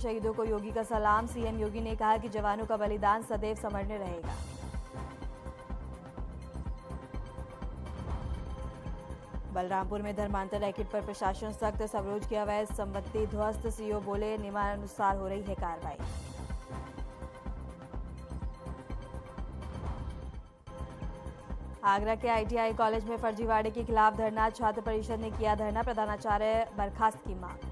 शहीदों को योगी का सलाम। सीएम योगी ने कहा कि जवानों का बलिदान सदैव स्मरणीय रहेगा। बलरामपुर में धर्मांतर रैकेट पर प्रशासन सख्त। सवरोज की अवैध संपत्ति ध्वस्त। सीओ बोले नियमानुसार हो रही है कार्रवाई। आगरा के आईटीआई कॉलेज में फर्जीवाड़े के खिलाफ धरना। छात्र परिषद ने किया धरना। प्रधानाचार्य बर्खास्त की मांग।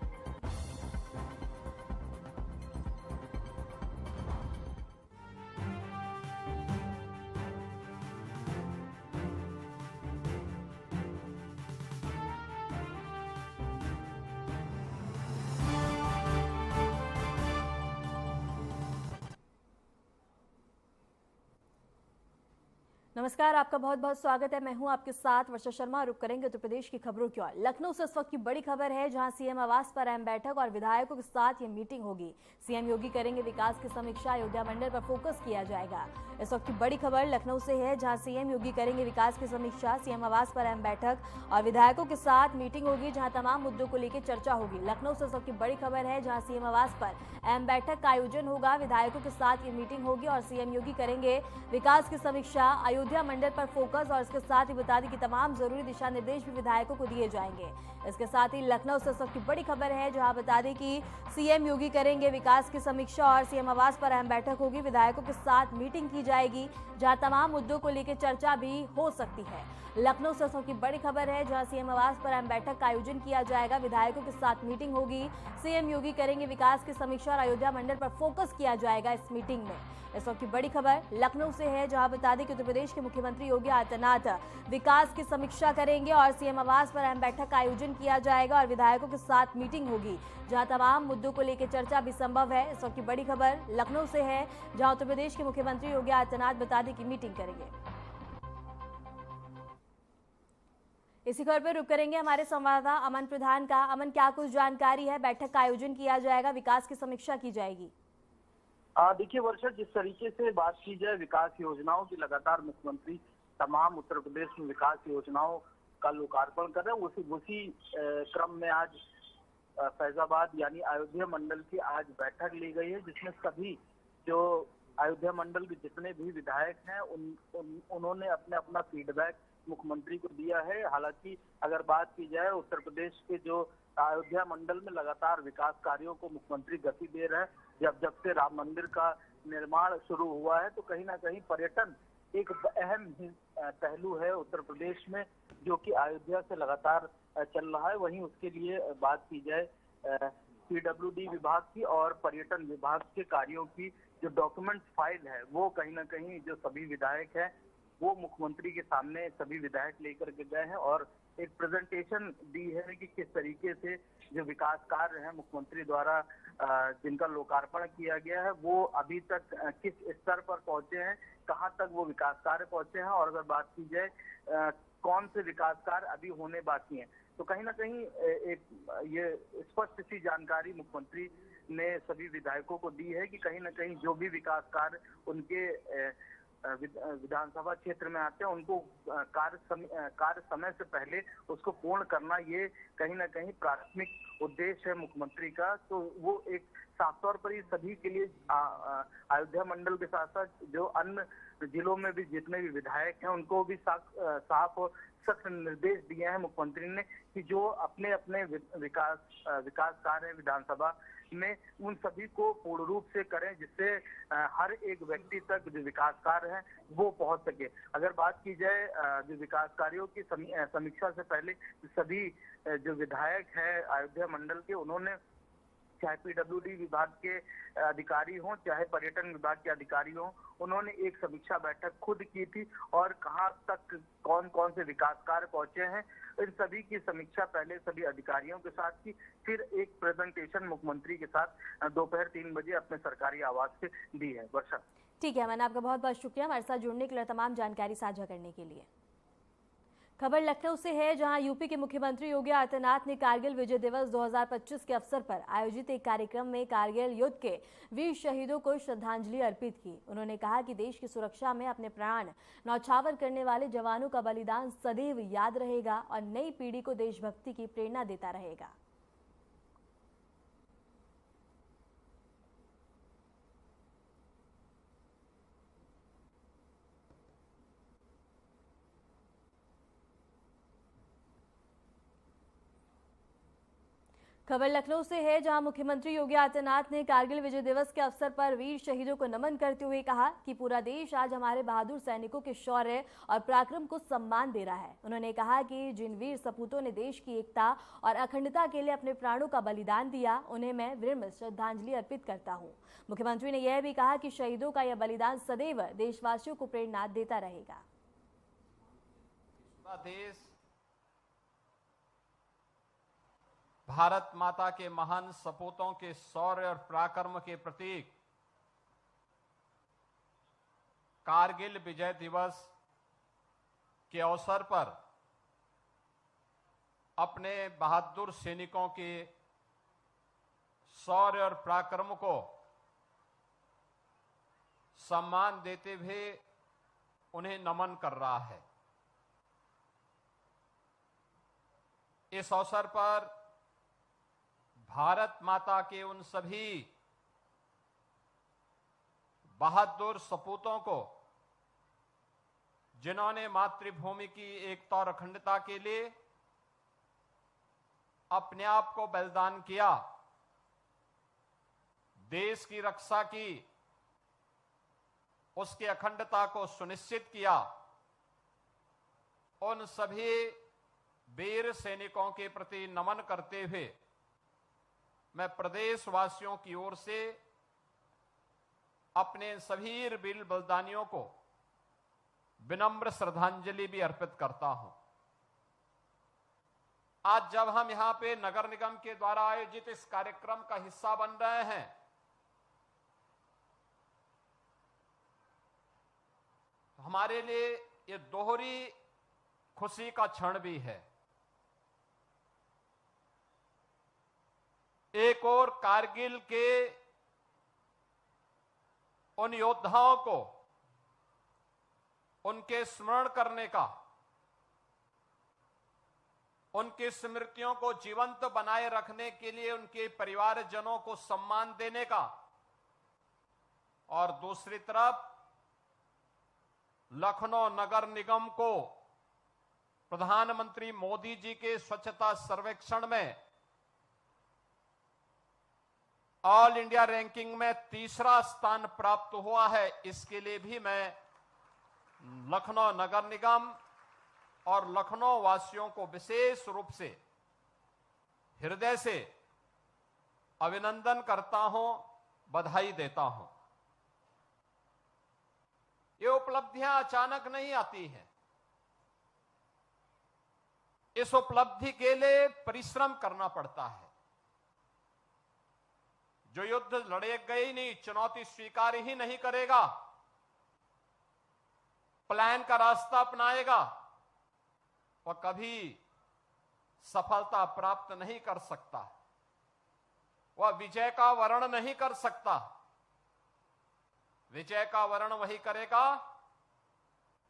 नमस्कार, आपका बहुत बहुत स्वागत है। मैं हूं आपके साथ वर्षा शर्मा। रुक करेंगे उत्तर प्रदेश की खबरों की ओर। लखनऊ से इस वक्त की बड़ी खबर है, जहां सीएम आवास पर अहम बैठक और विधायकों के साथ ये मीटिंग होगी। सीएम योगी करेंगे विकास की समीक्षा। अयोध्या मंडल पर फोकस किया जाएगा। इस वक्त की बड़ी खबर लखनऊ से है, जहां सीएम योगी करेंगे विकास की समीक्षा। सीएम आवास पर अहम बैठक और विधायकों के साथ मीटिंग होगी, जहां तमाम मुद्दों को लेकर चर्चा होगी। लखनऊ से इस वक्त की बड़ी खबर है, जहां सीएम आवास पर अहम बैठक का आयोजन होगा। विधायकों के साथ ये मीटिंग होगी और सीएम योगी करेंगे विकास की समीक्षा। अयोध्या मंडल पर फोकस और इसके साथ ही बता दें कि तमाम जरूरी दिशा निर्देश भी विधायकों को दिए जाएंगे। इसके साथ ही लखनऊ से सबकी बड़ी खबर है, जहां बता दें कि सीएम योगी करेंगे विकास की समीक्षा और सीएम आवास पर अहम बैठक होगी। विधायकों के साथ मीटिंग की जाएगी, जहां तमाम मुद्दों को लेकर चर्चा भी हो सकती है। लखनऊ से सबकी बड़ी खबर है, जहां सीएम आवास पर अहम बैठक का आयोजन किया जाएगा। विधायकों के साथ मीटिंग होगी। सीएम योगी करेंगे विकास की समीक्षा और अयोध्या मंडल पर फोकस किया जाएगा इस मीटिंग में। इस वक्त की बड़ी खबर लखनऊ से है, जहां बता दें कि उत्तर प्रदेश के मुख्यमंत्री योगी आदित्यनाथ विकास की समीक्षा करेंगे और सीएम आवास पर अहम बैठक का आयोजन किया जाएगा और विधायकों के साथ मीटिंग होगी, जहां तमाम मुद्दों को लेकर चर्चा भी संभव है। इस वक्त की बड़ी खबर लखनऊ से है, जहां उत्तर प्रदेश के मुख्यमंत्री योगी आदित्यनाथ बता दें कि मीटिंग करेंगे। इसी खबर पर रुक करेंगे हमारे संवाददाता अमन प्रधान का। अमन, क्या कुछ जानकारी है? बैठक का आयोजन किया जाएगा, विकास की समीक्षा की जाएगी। देखिए वर्षा, जिस तरीके से बात की जाए विकास योजनाओं की, लगातार मुख्यमंत्री तमाम उत्तर प्रदेश में विकास योजनाओं का लोकार्पण कर रहे हैं। उसी क्रम में आज फैजाबाद यानी अयोध्या मंडल की आज बैठक ली गई है, जिसमें सभी जो अयोध्या मंडल के जितने भी विधायक हैं उन्होंने अपना फीडबैक मुख्यमंत्री को दिया है। हालांकि अगर बात की जाए उत्तर प्रदेश के जो अयोध्या मंडल में लगातार विकास कार्यों को मुख्यमंत्री गति दे रहे हैं। जब से राम मंदिर का निर्माण शुरू हुआ है, तो कहीं ना कहीं पर्यटन एक अहम पहलू है उत्तर प्रदेश में, जो कि अयोध्या से लगातार चल रहा है। वहीं उसके लिए बात की जाए पीडब्ल्यूडी विभाग की और पर्यटन विभाग के कार्यों की जो डॉक्यूमेंट फाइल है, वो कहीं ना कहीं जो सभी विधायक हैं वो मुख्यमंत्री के सामने सभी विधायक लेकर के गए हैं और एक प्रेजेंटेशन दी है कि किस तरीके से जो विकास कार्य है मुख्यमंत्री द्वारा जिनका लोकार्पण किया गया है, वो अभी तक किस स्तर पर पहुंचे हैं, कहां तक वो विकास कार्य पहुंचे हैं, और अगर बात की जाए कौन से विकास कार्य अभी होने बाकी हैं, तो कहीं ना कहीं एक ये स्पष्ट सी जानकारी मुख्यमंत्री ने सभी विधायकों को दी है कि कहीं ना कहीं जो भी विकास कार्य उनके विधानसभा क्षेत्र में आते हैं, उनको कार्य समय से पहले उसको पूर्ण करना, ये कहीं ना कहीं प्राथमिक उद्देश्य है मुख्यमंत्री का। तो वो एक साफ तौर पर ही सभी के लिए अयोध्या मंडल के साथ साथ जो अन्य जिलों में भी जितने भी विधायक हैं उनको भी साफ और सख्त निर्देश दिए हैं मुख्यमंत्री ने कि जो अपने अपने विकास कार्य विधानसभा में उन सभी को पूर्ण रूप से करें, जिससे हर एक व्यक्ति तक जो विकास कार्य है वो पहुंच सके। अगर बात की जाए जो विकास कार्यों की समीक्षा से पहले सभी जो विधायक हैं अयोध्या मंडल के, उन्होंने चाहे पीडब्ल्यूडी विभाग के अधिकारी हों चाहे पर्यटन विभाग के अधिकारी हों, उन्होंने एक समीक्षा बैठक खुद की थी और कहां तक कौन कौन से विकास कार्य पहुंचे हैं, इन सभी की समीक्षा पहले सभी अधिकारियों के साथ की, फिर एक प्रेजेंटेशन मुख्यमंत्री के साथ दोपहर 3 बजे अपने सरकारी आवास से दी है। वर्षा, ठीक है मैंने आपका बहुत बहुत शुक्रिया हमारे साथ जुड़ने के लिए, तमाम जानकारी साझा करने के लिए। खबर लखनऊ से है, जहां यूपी के मुख्यमंत्री योगी आदित्यनाथ ने कारगिल विजय दिवस 2025 के अवसर पर आयोजित एक कार्यक्रम में कारगिल युद्ध के वीर शहीदों को श्रद्धांजलि अर्पित की। उन्होंने कहा कि देश की सुरक्षा में अपने प्राण न्यौछावर करने वाले जवानों का बलिदान सदैव याद रहेगा और नई पीढ़ी को देशभक्ति की प्रेरणा देता रहेगा। खबर लखनऊ से है, जहां मुख्यमंत्री योगी आदित्यनाथ ने कारगिल विजय दिवस के अवसर पर वीर शहीदों को नमन करते हुए कहा कि पूरा देश आज हमारे बहादुर सैनिकों के शौर्य और पराक्रम को सम्मान दे रहा है। उन्होंने कहा कि जिन वीर सपूतों ने देश की एकता और अखंडता के लिए अपने प्राणों का बलिदान दिया, उन्हें मैं विनम्र श्रद्धांजलि अर्पित करता हूँ। मुख्यमंत्री ने यह भी कहा कि शहीदों का यह बलिदान सदैव देशवासियों को प्रेरणा देता रहेगा। भारत माता के महान सपूतों के शौर्य और पराक्रम के प्रतीक कारगिल विजय दिवस के अवसर पर अपने बहादुर सैनिकों के शौर्य और पराक्रम को सम्मान देते हुए उन्हें नमन कर रहा है। इस अवसर पर भारत माता के उन सभी बहादुर सपूतों को, जिन्होंने मातृभूमि की एकता और अखंडता के लिए अपने आप को बलिदान किया, देश की रक्षा की, उसकी अखंडता को सुनिश्चित किया, उन सभी वीर सैनिकों के प्रति नमन करते हुए मैं प्रदेशवासियों की ओर से अपने सभी वीर बलिदानियों को विनम्र श्रद्धांजलि भी अर्पित करता हूं। आज जब हम यहां पे नगर निगम के द्वारा आयोजित इस कार्यक्रम का हिस्सा बन रहे हैं, तो हमारे लिए ये दोहरी खुशी का क्षण भी है। एक और कारगिल के उन योद्धाओं को उनके स्मरण करने का, उनकी स्मृतियों को जीवंत बनाए रखने के लिए उनके परिवारजनों को सम्मान देने का, और दूसरी तरफ लखनऊ नगर निगम को प्रधानमंत्री मोदी जी के स्वच्छता सर्वेक्षण में ऑल इंडिया रैंकिंग में तीसरा स्थान प्राप्त हुआ है। इसके लिए भी मैं लखनऊ नगर निगम और लखनऊ वासियों को विशेष रूप से हृदय से अभिनंदन करता हूं, बधाई देता हूं। ये उपलब्धियां अचानक नहीं आती हैं। इस उपलब्धि के लिए परिश्रम करना पड़ता है। जो युद्ध लड़ेगा ही नहीं, चुनौती स्वीकार ही नहीं करेगा, प्लान का रास्ता अपनाएगा, वह कभी सफलता प्राप्त नहीं कर सकता, वह विजय का वर्ण नहीं कर सकता। विजय का वर्ण वही करेगा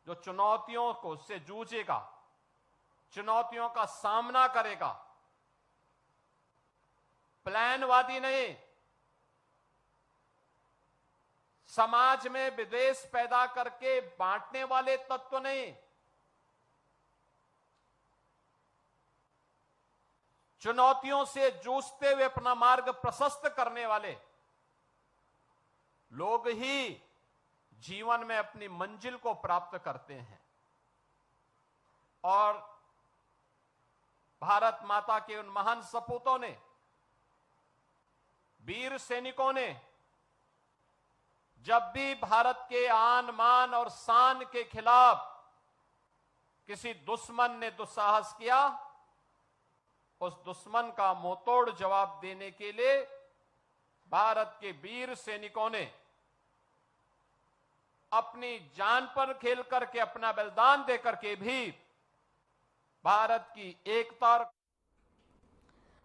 जो चुनौतियों को से जूझेगा, चुनौतियों का सामना करेगा, प्लानवादी नहीं, समाज में विद्वेष पैदा करके बांटने वाले तत्व नहीं, चुनौतियों से जूझते हुए अपना मार्ग प्रशस्त करने वाले लोग ही जीवन में अपनी मंजिल को प्राप्त करते हैं। और भारत माता के उन महान सपूतों ने, वीर सैनिकों ने जब भी भारत के आन मान और शान के खिलाफ किसी दुश्मन ने दुस्साहस किया, उस दुश्मन का मुंहतोड़ जवाब देने के लिए भारत के वीर सैनिकों ने अपनी जान पर खेल करके, अपना बलिदान दे करके भी भारत की एकता।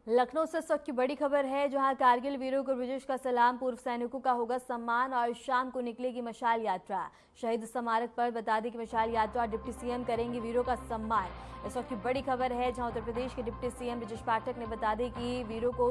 लखनऊ से इस वक्त की बड़ी खबर है, जहां कारगिल वीरों को ब्रिजेश का सलाम, पूर्व सैनिकों का होगा सम्मान और शाम को निकलेगी मशाल यात्रा। शहीद स्मारक पर बता दें कि मशाल यात्रा डिप्टी सीएम करेंगे वीरों का सम्मान। इस वक्त की बड़ी खबर है, जहां उत्तर प्रदेश के डिप्टी सीएम ब्रिजेश पाठक ने बता दें कि वीरों को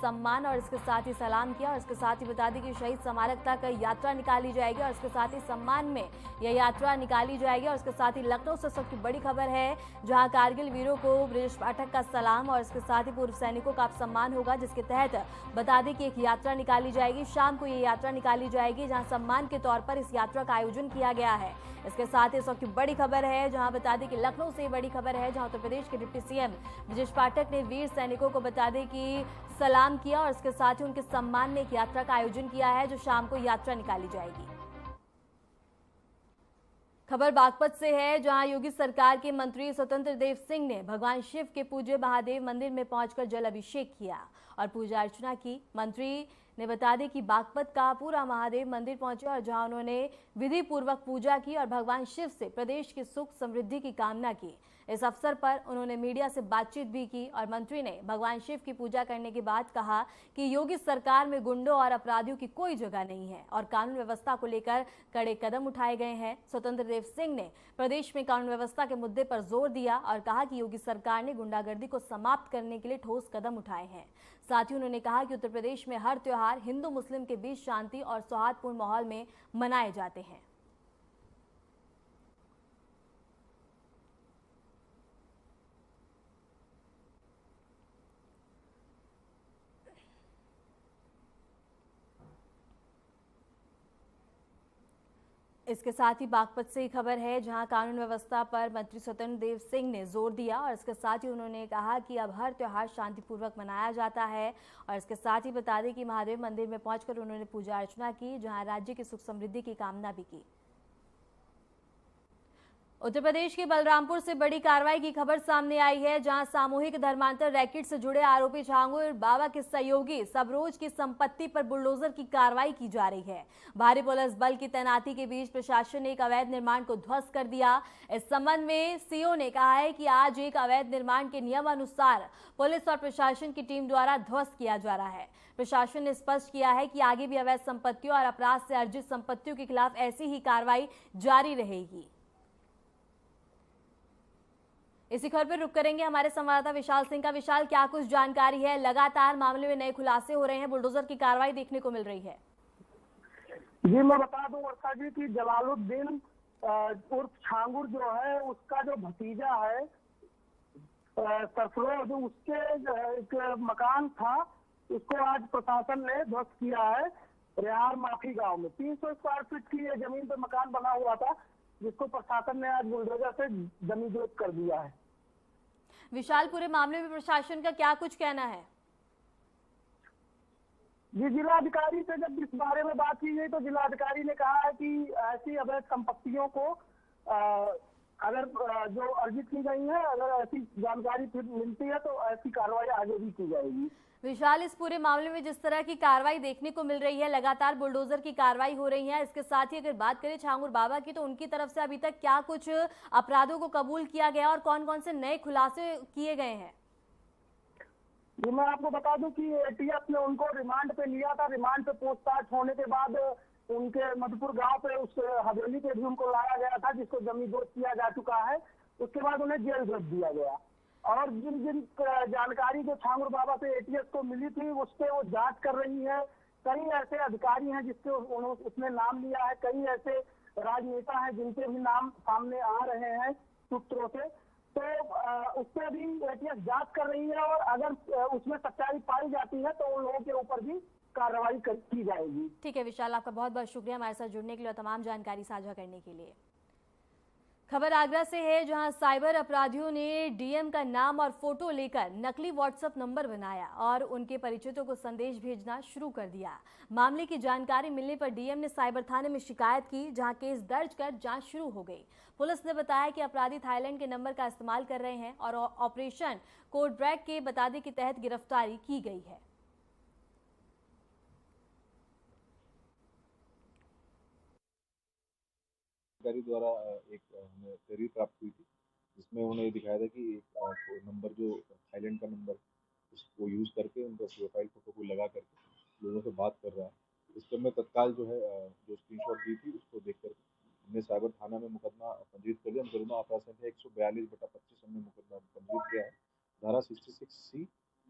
सम्मान और इसके साथ ही सलाम किया, और इसके साथ ही बता दें कि शहीद स्मारक तक यात्रा निकाली जाएगी और इसके साथ ही सम्मान में यह यात्रा निकाली जाएगी। और इसके साथ ही लखनऊ से इस वक्त की बड़ी खबर है, जहाँ कारगिल वीरों को ब्रिजेश पाठक का सलाम और इसके साथ ही पूर्व सैनिकों का सम्मान होगा, जिसके तहत बता दें कि एक यात्रा निकाली जाएगी। शाम को ये यात्रा निकाली जाएगी, जहां सम्मान के तौर पर इस यात्रा का आयोजन किया गया है। इसके साथ ही इस वक्त की बड़ी खबर है, जहां बता दें कि लखनऊ से बड़ी खबर है, जहां उत्तर प्रदेश के डिप्टी सीएम ब्रजेश पाठक ने वीर सैनिकों को बता दें कि सलाम किया और इसके साथ ही उनके सम्मान में एक यात्रा का आयोजन किया है, जो शाम को यात्रा निकाली जाएगी। खबर बागपत से है, जहां योगी सरकार के मंत्री स्वतंत्र देव सिंह ने भगवान शिव के पूज्य महादेव मंदिर में पहुंचकर जल अभिषेक किया और पूजा अर्चना की। मंत्री ने बता दें कि बागपत का पूरा महादेव मंदिर पहुंचे और जहां उन्होंने विधि पूर्वक पूजा की और भगवान शिव से प्रदेश की सुख समृद्धि की कामना की। इस अवसर पर उन्होंने मीडिया से बातचीत भी की और मंत्री ने भगवान शिव की पूजा करने के बाद कहा कि योगी सरकार में गुंडों और अपराधियों की कोई जगह नहीं है और कानून व्यवस्था को लेकर कड़े कदम उठाए गए हैं। स्वतंत्र देव सिंह ने प्रदेश में कानून व्यवस्था के मुद्दे पर जोर दिया और कहा कि योगी सरकार ने गुंडागर्दी को समाप्त करने के लिए ठोस कदम उठाए हैं। साथ ही उन्होंने कहा कि उत्तर प्रदेश में हर त्योहार हिंदू मुस्लिम के बीच शांति और सौहार्दपूर्ण माहौल में मनाए जाते हैं। इसके साथ ही बागपत से खबर है, जहां कानून व्यवस्था पर मंत्री स्वतंत्र देव सिंह ने जोर दिया और इसके साथ ही उन्होंने कहा कि अब हर त्योहार शांतिपूर्वक मनाया जाता है और इसके साथ ही बता दें कि महादेव मंदिर में पहुंचकर उन्होंने पूजा अर्चना की, जहां राज्य की सुख समृद्धि की कामना भी की। उत्तर प्रदेश के बलरामपुर से बड़ी कार्रवाई की खबर सामने आई है, जहां सामूहिक धर्मांतर रैकेट से जुड़े आरोपी छांगुर बाबा के सहयोगी सबरोज की संपत्ति पर बुलडोजर की कार्रवाई की जा रही है। भारी पुलिस बल की तैनाती के बीच प्रशासन ने एक अवैध निर्माण को ध्वस्त कर दिया। इस संबंध में सीओ ने कहा है कि आज एक अवैध निर्माण के नियमानुसार पुलिस और प्रशासन की टीम द्वारा ध्वस्त किया जा रहा है। प्रशासन ने स्पष्ट किया है कि आगे भी अवैध संपत्तियों और अपराध से अर्जित संपत्तियों के खिलाफ ऐसी ही कार्रवाई जारी रहेगी। इसी खबर पर रुक करेंगे हमारे संवाददाता विशाल सिंह का। विशाल, क्या कुछ जानकारी है? लगातार मामले में नए खुलासे हो रहे हैं, बुलडोजर की कार्रवाई देखने को मिल रही है। जी मैं बता दूं वर्षा जी की जलालुद्दीन उर्फ छांगुर जो है, उसका जो भतीजा है सरफरोज, उसके एक मकान था, उसको आज प्रशासन ने ध्वस्त किया है। रेहार माफी गांव में 300 स्क्वायर फीट की जमीन पर मकान बना हुआ था, जिसको प्रशासन ने आज बुलडोजर से जमींदोज कर दिया है। विशाल, पूरे मामले में प्रशासन का क्या कुछ कहना है? जी जिलाधिकारी से जब इस बारे में बात की गई तो जिलाधिकारी ने कहा है कि ऐसी अवैध संपत्तियों को अगर जो अर्जित की गई है, अगर ऐसी जानकारी फिर मिलती है तो ऐसी कार्रवाई आगे भी की जाएगी। विशाल, इस पूरे मामले में जिस तरह की कार्रवाई देखने को मिल रही है, लगातार बुलडोजर की कार्रवाई हो रही है, इसके साथ ही अगर बात करें छांगुर बाबा की, तो उनकी तरफ से अभी तक क्या कुछ अपराधों को कबूल किया गया और कौन कौन से नए खुलासे किए गए हैं? जी मैं आपको बता दूं कि एटीएस ने उनको रिमांड पे लिया था। रिमांड पे पूछताछ होने के बाद उनके मधुपुर गांव पे उस हवेली पे भी उनको लाया गया था, जिसको जमींदोज किया जा चुका है। उसके बाद उन्हें जेल भेज दिया गया और जिन जिन जानकारी जो छांगुर बाबा से एटीएस को मिली थी, उस पे वो जांच कर रही है। कई ऐसे अधिकारी हैं जिसके उसने नाम लिया है, कई ऐसे राजनेता हैं जिनके भी नाम सामने आ रहे हैं सूत्रों से, तो उस पर भी एटीएस जांच कर रही है और अगर उसमें सच्चाई पाई जाती है तो उन लोगों के ऊपर भी कार्रवाई की जाएगी। ठीक है विशाल, आपका बहुत बहुत शुक्रिया हमारे साथ जुड़ने के लिए और तमाम जानकारी साझा करने के लिए। खबर आगरा से है, जहां साइबर अपराधियों ने डीएम का नाम और फोटो लेकर नकली व्हाट्सएप नंबर बनाया और उनके परिचितों को संदेश भेजना शुरू कर दिया। मामले की जानकारी मिलने पर डीएम ने साइबर थाने में शिकायत की, जहां केस दर्ज कर जांच शुरू हो गई। पुलिस ने बताया कि अपराधी थाईलैंड के नंबर का इस्तेमाल कर रहे हैं और ऑपरेशन कोड ब्रेक के बतादे के तहत गिरफ्तारी की गई है। द्वारा एक हमें तहरीर प्राप्त हुई थी, जिसमें उन्हें दिखाया था कि एक नंबर जो थाईलैंड का नंबर उसको यूज़ करके उनका प्रोफाइल फोटो को लगा करके लोगों से बात कर रहा है। इस पर मैं तत्काल जो है जो स्क्रीनशॉट दी थी उसको देख कर हमने साइबर थाना में मुकदमा पंजीकृत कर दिया। मुकदमा अपराध संख्या 142/25 हमने मुकदमा पंजीकृत किया है। धारा 66C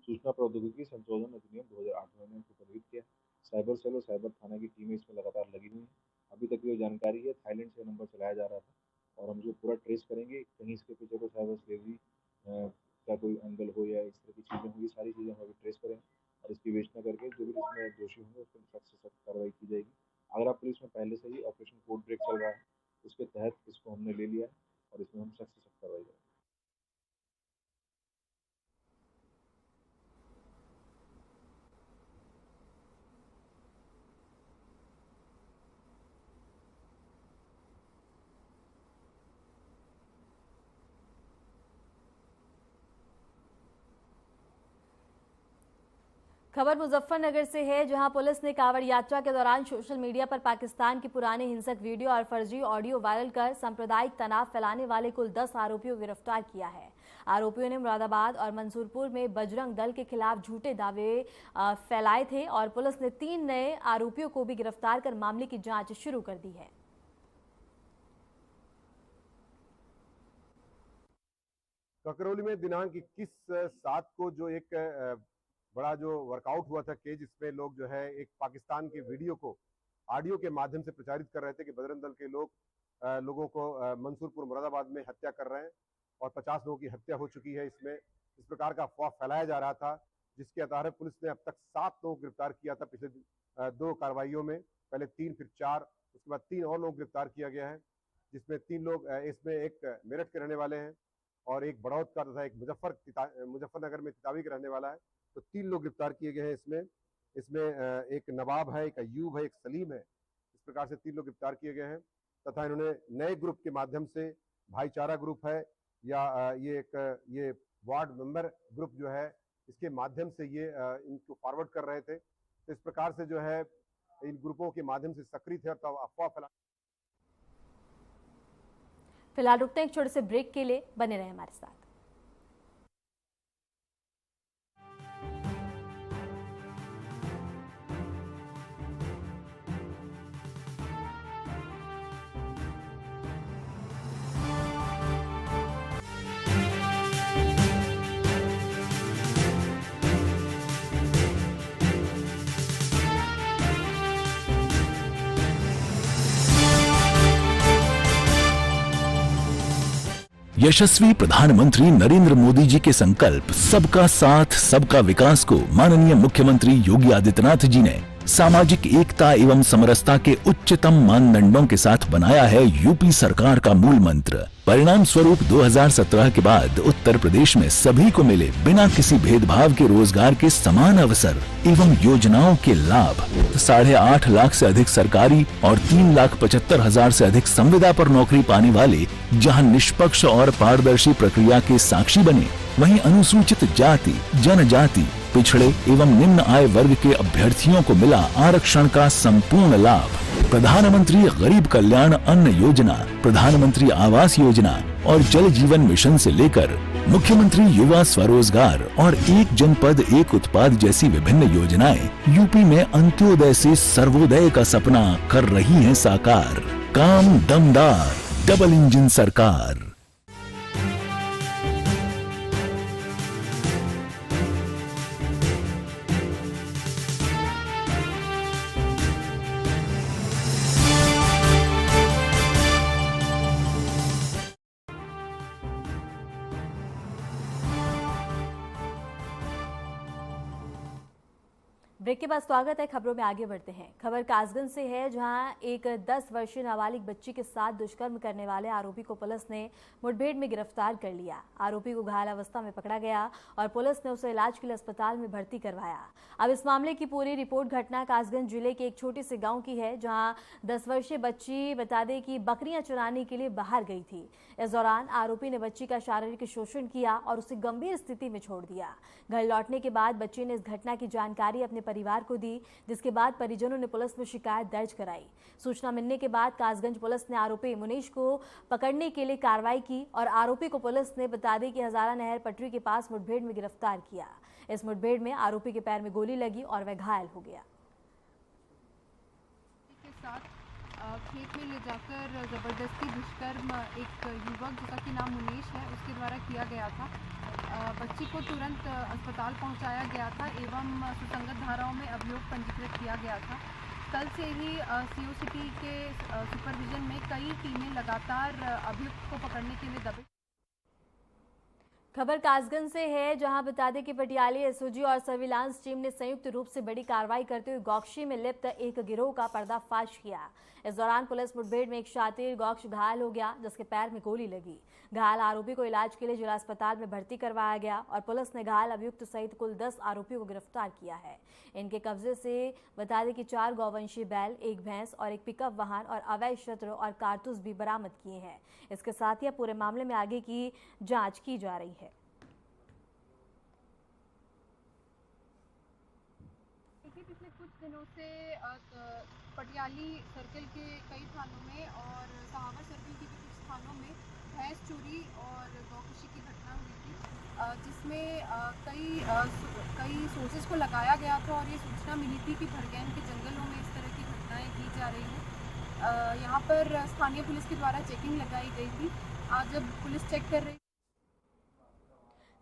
सूचना प्रौद्योगिकी संशोधन अधिनियम 2008 में हमने इसको पंजीकृत किया। साइबर सेल और साइबर थाना की टीमें इसमें लगातार लगी हुई हैं। अभी तक जो जानकारी है, थाईलैंड से नंबर चलाया जा रहा था और हम जो पूरा ट्रेस करेंगे, कहीं इसके पीछे को साइबर स्लेवरी का कोई एंगल हो या इस तरह की चीज़ें हो, ये सारी चीज़ें हम अभी ट्रेस करेंगे और इसकी विवेचना करके जो भी इसमें दोषी होंगे उस पर सख्त से सख्त कार्रवाई की जाएगी। अगर आप पुलिस में पहले से ही ऑपरेशन कोर्ट ब्रेक चल रहा है, उसके तहत इसको हमने ले लिया है और इसमें हम सख्त से सख्त कार्रवाई करेंगे। खबर मुजफ्फरनगर से है, जहां पुलिस ने कांवड़ यात्रा के दौरान सोशल मीडिया पर पाकिस्तान की पुराने हिंसक वीडियो और फर्जी ऑडियो वायरल कर सांप्रदायिक तनाव फैलाने वाले कुल 10 आरोपियों को गिरफ्तार किया है। आरोपियों ने मुरादाबाद और मंसूरपुर में बजरंग दल के खिलाफ झूठे दावे फैलाए थे और पुलिस ने 3 नए आरोपियों को भी गिरफ्तार कर मामले की जांच शुरू कर दी है। ककरौली में दिनांक 21/7 को जो एक बड़ा जो वर्कआउट हुआ था केज, इसमें लोग जो है एक पाकिस्तान के वीडियो को ऑडियो के माध्यम से प्रचारित कर रहे थे कि बजरंग दल के लोगों को मंसूरपुर मुरादाबाद में हत्या कर रहे हैं और 50 लोगों की हत्या हो चुकी है। इसमें इस प्रकार का अफवाह फैलाया जा रहा था, जिसके आधार पर पुलिस ने अब तक 7 लोग गिरफ्तार किया था पिछले 2 कार्रवाइयों में, पहले 3 फिर 4, उसके बाद 3 और लोग गिरफ्तार किया गया है, जिसमें 3 लोग इसमें एक मेरठ के रहने वाले हैं और एक बड़ौद का तथा एक मुजफ्फरनगर में तितावी का रहने वाला है। तो 3 लोग गिरफ्तार किए गए हैं। इसमें एक नवाब है, एक अयूब है, एक सलीम है। इस प्रकार से 3 लोग गिरफ्तार किए गए हैं तथा इन्होंने नए ग्रुप के माध्यम से भाईचारा ग्रुप है या ये वार्ड मेंबर ग्रुप जो है, इसके माध्यम से ये इनको फॉरवर्ड कर रहे थे। तो इस प्रकार से जो है इन ग्रुपों के माध्यम से सक्रिय थे और अफवाह फैला। फिलहाल रुकते हैं एक छोटे से ब्रेक के लिए, बने रहे हमारे साथ। यशस्वी प्रधानमंत्री नरेंद्र मोदी जी के संकल्प सबका साथ सबका विकास को माननीय मुख्यमंत्री योगी आदित्यनाथ जी ने सामाजिक एकता एवं समरसता के उच्चतम मानदंडों के साथ बनाया है यूपी सरकार का मूल मंत्र। परिणाम स्वरूप 2017 के बाद उत्तर प्रदेश में सभी को मिले बिना किसी भेदभाव के रोजगार के समान अवसर एवं योजनाओं के लाभ। 8.5 लाख से अधिक सरकारी और 3,75,000 से अधिक संविदा पर नौकरी पाने वाले जहां निष्पक्ष और पारदर्शी प्रक्रिया के साक्षी बने, वहीं अनुसूचित जाति, जनजाति, पिछड़े एवं निम्न आय वर्ग के अभ्यर्थियों को मिला आरक्षण का संपूर्ण लाभ। प्रधानमंत्री गरीब कल्याण अन्न योजना, प्रधानमंत्री आवास योजना और जल जीवन मिशन से लेकर मुख्यमंत्री युवा स्वरोजगार और एक जनपद एक उत्पाद जैसी विभिन्न योजनाएं यूपी में अंत्योदय से सर्वोदय का सपना कर रही हैं साकार। काम दमदार, डबल इंजन सरकार। ब्रेक के बाद स्वागत है। खबरों में आगे बढ़ते हैं। खबर कासगंज से है, जहां एक 10 वर्षीय नाबालिग बच्ची के साथ दुष्कर्म करने वाले आरोपी को पुलिस ने मुठभेड़ में गिरफ्तार कर लिया। आरोपी को घायल अवस्था में पकड़ा गया और पुलिस ने उसे इलाज के लिए अस्पताल में भर्ती करवाया। अब इस मामले की पूरी रिपोर्ट घटना कासगंज जिले के एक छोटे से गाँव की है, जहाँ 10 वर्षीय बच्ची बता दें कि बकरियां चुराने के लिए बाहर गई थी। इस दौरान आरोपी ने बच्ची का शारीरिक शोषण किया और उसे गंभीर स्थिति में छोड़ दिया। घर लौटने के बाद बच्ची ने इस घटना की जानकारी अपने परिवार को दी, जिसके बाद परिजनों ने पुलिस में शिकायत दर्ज कराई। सूचना मिलने के बाद कासगंज पुलिस ने आरोपी मुनीश को पकड़ने के लिए कार्रवाई की और आरोपी को पुलिस ने बता दें कि हजारा नहर पटरी के पास मुठभेड़ में गिरफ्तार किया। इस मुठभेड़ में आरोपी के पैर में गोली लगी और वह घायल हो गया। खेत में ले जाकर ज़बरदस्ती दुष्कर्म एक युवक जिसका कि नाम मुनीश है उसके द्वारा किया गया था। बच्ची को तुरंत अस्पताल पहुंचाया गया था एवं सुसंगत धाराओं में अभियोग पंजीकृत किया गया था। कल से ही सीओ सिटी के सुपरविजन में कई टीमें लगातार अभियुक्त को पकड़ने के लिए दबे। खबर कासगंज से है, जहां बता दें कि पटियाली एसओजी और सर्विलांस टीम ने संयुक्त रूप से बड़ी कार्रवाई करते हुए गौकशी में लिप्त एक गिरोह का पर्दाफाश किया। इस दौरान पुलिस मुठभेड़ में एक शातिर गौक्ष घायल हो गया, जिसके पैर में गोली लगी। घायल आरोपी को इलाज के लिए जिला अस्पताल में भर्ती करवाया गया और पुलिस ने घायल अभियुक्त सहित कुल 10 आरोपियों को गिरफ्तार किया है। इनके कब्जे से बता दें कि 4 गौवंशीय बैल, 1 भैंस और एक पिकअप वाहन और अवैध शस्त्र और कारतूस भी बरामद किए हैं। इसके साथ ही पूरे मामले में आगे की जांच की जा रही है। पिछले कुछ दिनों से पटियाली सर्किल के कई थानों में और सहावर सर्किल के भी कुछ थानों में भैंस चोरी और गौकशी की घटना हुई थी, जिसमें कई सोर्सेज को लगाया गया था और ये सूचना मिली थी कि भरगैन के जंगलों में इस तरह की घटनाएं की जा रही हैं। यहाँ पर स्थानीय पुलिस के द्वारा चेकिंग लगाई गई थी। आज जब पुलिस चेक कर रही।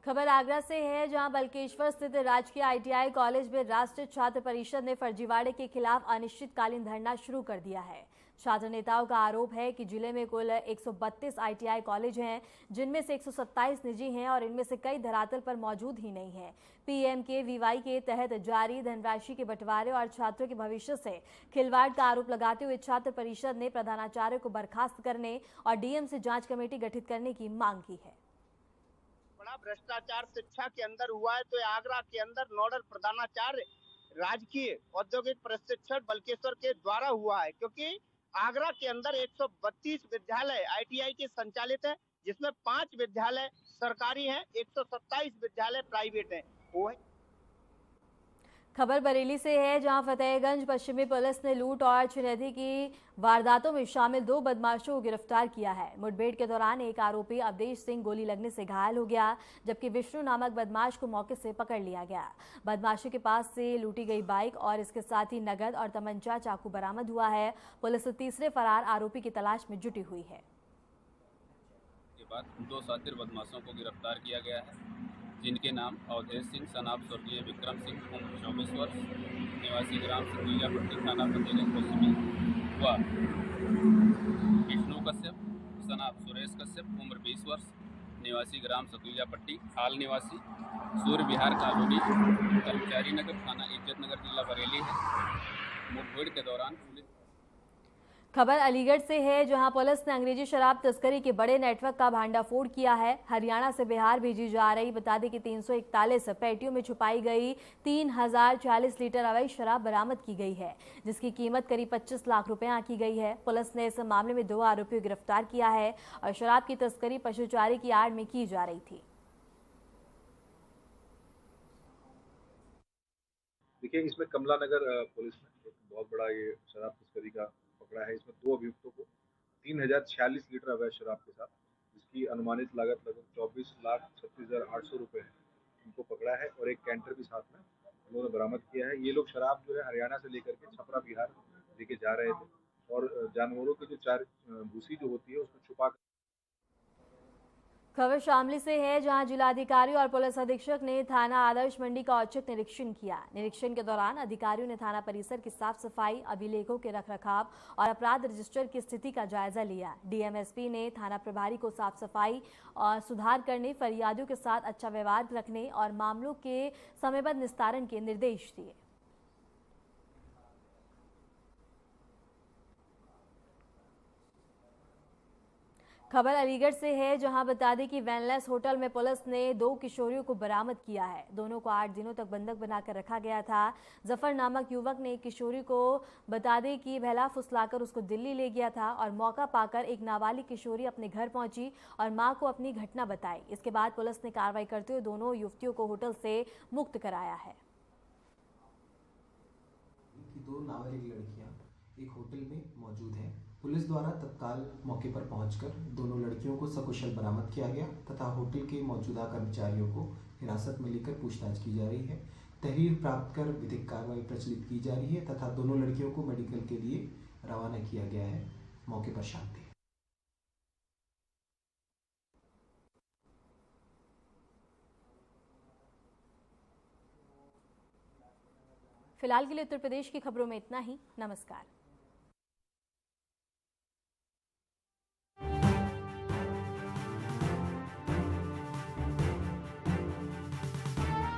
खबर आगरा से है, जहां बलकेश्वर स्थित राजकीय आईटीआई कॉलेज में राष्ट्रीय छात्र परिषद ने फर्जीवाड़े के खिलाफ अनिश्चितकालीन धरना शुरू कर दिया है। छात्र नेताओं का आरोप है कि जिले में कुल 132 आईटीआई कॉलेज हैं, जिनमें से 127 निजी हैं और इनमें से कई धरातल पर मौजूद ही नहीं है। पीएमकेवीवाई के तहत जारी धनराशि के बंटवारे और छात्रों के भविष्य से खिलवाड़ का आरोप लगाते हुए छात्र परिषद ने प्रधानाचार्य को बर्खास्त करने और डीएम से जांच कमेटी गठित करने की मांग की है। बड़ा भ्रष्टाचार शिक्षा के अंदर हुआ है, तो आगरा के अंदर नोडल प्रधानाचार्य राजकीय औद्योगिक प्रशिक्षण बलकेश्वर के द्वारा हुआ है, क्योंकि आगरा के अंदर 132 विद्यालय आईटीआई के संचालित है, जिसमें 5 विद्यालय सरकारी हैं, 127 विद्यालय प्राइवेट हैं। वो है। खबर बरेली से है, जहां फतेहगंज पश्चिमी पुलिस ने लूट और छिनैती की वारदातों में शामिल 2 बदमाशों को गिरफ्तार किया है। मुठभेड़ के दौरान एक आरोपी अवधेश सिंह गोली लगने से घायल हो गया, जबकि विष्णु नामक बदमाश को मौके से पकड़ लिया गया। बदमाशों के पास से लूटी गई बाइक और इसके साथ ही नगद और तमंचा चाकू बरामद हुआ है। पुलिस तीसरे फरार आरोपी की तलाश में जुटी हुई है। के बाद 2 शातिर बदमाशों को गिरफ्तार किया गया है, जिनके नाम अवधेश सिंह सनाब स्वर्गीय विक्रम सिंह उम्र 24 वर्ष निवासी ग्राम सतुलियापट्टी थाना फतेहगंज पश्चिमी व विष्णु कश्यप सनाब सुरेश कश्यप उम्र 20 वर्ष निवासी ग्राम सतुलियापट्टी हाल निवासी सूर्य विहार कॉलोनी कर्मचारी नगर थाना इज्जत नगर जिला बरेली है। मुठभेड़ के दौरान पुलिस। खबर अलीगढ़ से है, जहां पुलिस ने अंग्रेजी शराब तस्करी के बड़े नेटवर्क का भांडाफोड़ किया है। हरियाणा से बिहार भेजी जा रही बता दें कि 341 पेटियों में छुपाई गई 3040 लीटर अवैध शराब बरामद की गई है, जिसकी कीमत करीब 25 लाख रुपए आंकी गई है। पुलिस ने इस मामले में 2 आरोपियों को गिरफ्तार किया है और शराब की तस्करी पशुचारी की आड़ में की जा रही थी। देखिए, इसमें कमला नगर पुलिस ने एक बहुत बड़ा ये शराब तस्करी का पकड़ा है। इसमें 2 अभियुक्तों को 3046 लीटर अवैध शराब के साथ, जिसकी अनुमानित लागत लगभग 24,36,800 रुपए है, इनको पकड़ा है और एक कैंटर भी साथ में उन्होंने बरामद किया है। ये लोग शराब जो है हरियाणा से लेकर के छपरा बिहार लेके जा रहे थे और जानवरों की जो 4 भूसी जो होती है उसमें छुपा। खबर शामली से है, जहां जिलाधिकारी और पुलिस अधीक्षक ने थाना आदर्श मंडी का औचक निरीक्षण किया। निरीक्षण के दौरान अधिकारियों ने थाना परिसर की साफ सफाई, अभिलेखों के रखरखाव और अपराध रजिस्टर की स्थिति का जायजा लिया। डीएमएसपी ने थाना प्रभारी को साफ सफाई और सुधार करने, फरियादियों के साथ अच्छा व्यवहार रखने और मामलों के समयबद्ध निस्तारण के निर्देश दिए। खबर अलीगढ़ से है, जहां बता दें कि वैनलेस होटल में पुलिस ने 2 किशोरियों को बरामद किया है। दोनों को 8 दिनों तक बंधक बनाकर रखा गया था। जफर नामक युवक ने एक किशोरी को बता दें कि बहला फुसलाकर उसको दिल्ली ले गया था और मौका पाकर एक नाबालिग किशोरी अपने घर पहुंची और मां को अपनी घटना बताई। इसके बाद पुलिस ने कार्रवाई करते हुए दोनों युवतियों को होटल से मुक्त कराया है। 2 नाबालिग लड़कियां एक होटल में मौजूद हैं। पुलिस द्वारा तत्काल मौके पर पहुंचकर दोनों लड़कियों को सकुशल बरामद किया गया तथा होटल के मौजूदा कर्मचारियों को हिरासत में लेकर पूछताछ की जा रही है। तहरीर प्राप्त कर विधिक कार्रवाई प्रचलित की जा रही है तथा दोनों लड़कियों को मेडिकल के लिए रवाना किया गया है। मौके पर शांति। फिलहाल के लिए उत्तर प्रदेश की खबरों में इतना ही। नमस्कार।